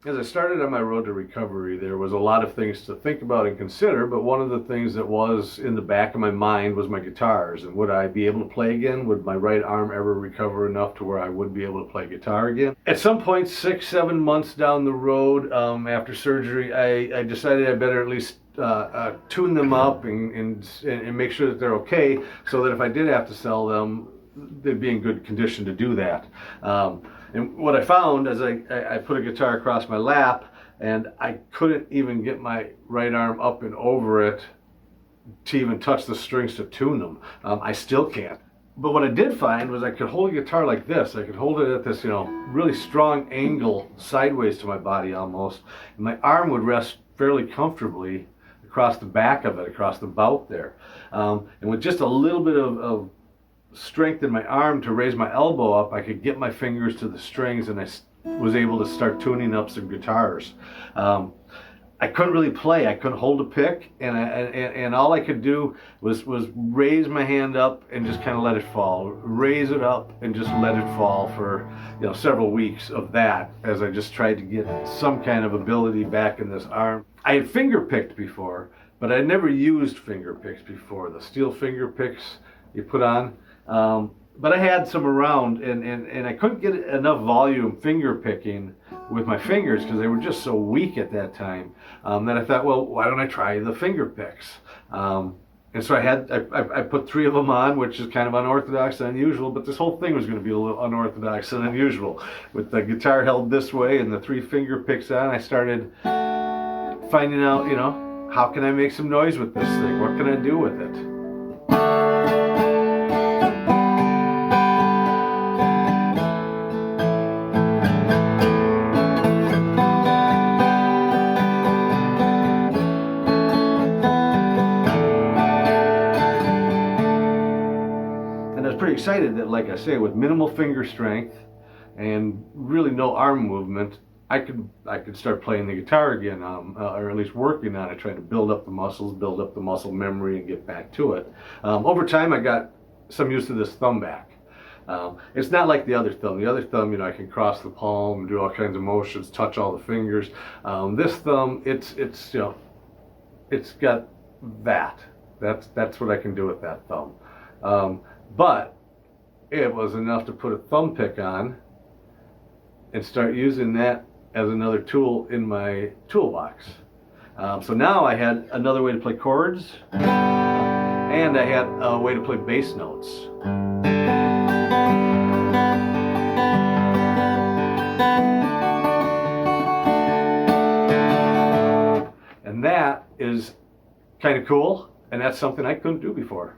As I started on my road to recovery, there was a lot of things to think about and consider, but one of the things that was in the back of my mind was my guitars. And would I be able to play again? Would my right arm ever recover enough to where I would be able to play guitar again? At some point, 6-7 months down the road, after surgery, I decided I better at least tune them up and make sure that they're okay, so that if I did have to sell them, they'd be in good condition to do that. And what I found is I put a guitar across my lap, and I couldn't even get my right arm up and over it to even touch the strings to tune them. I still can't. But what I did find was I could hold a guitar like this. I could hold it at this, really strong angle sideways to my body almost, and my arm would rest fairly comfortably across the back of it, across the bout there. And with just a little bit of strength in my arm to raise my elbow up, I could get my fingers to the strings, and I was able to start tuning up some guitars. I couldn't really play. I couldn't hold a pick, and all I could do was raise my hand up and just kind of let it fall. Raise it up and just let it fall for several weeks of that, as I just tried to get some kind of ability back in this arm. I had finger picked before, but I never used finger picks before. The steel finger picks you put on. But I had some around, and I couldn't get enough volume finger picking with my fingers because they were just so weak at that time, that I thought, well, why don't I try the finger picks? And so I put 3 of them on, which is kind of unorthodox and unusual, but this whole thing was going to be a little unorthodox and unusual. With the guitar held this way and the 3 finger picks on, I started finding out, how can I make some noise with this thing? What can I do with it? Pretty excited that, like I say, with minimal finger strength and really no arm movement, I could start playing the guitar again, or at least working on it, trying to build up the muscles, build up the muscle memory, and get back to it. Over time, I got some use to this thumb back. It's not like the other thumb. The other thumb, I can cross the palm and do all kinds of motions, touch all the fingers. This thumb, it's got that. That's what I can do with that thumb. But it was enough to put a thumb pick on and start using that as another tool in my toolbox. So now I had another way to play chords, and I had a way to play bass notes. And that is kind of cool, and that's something I couldn't do before.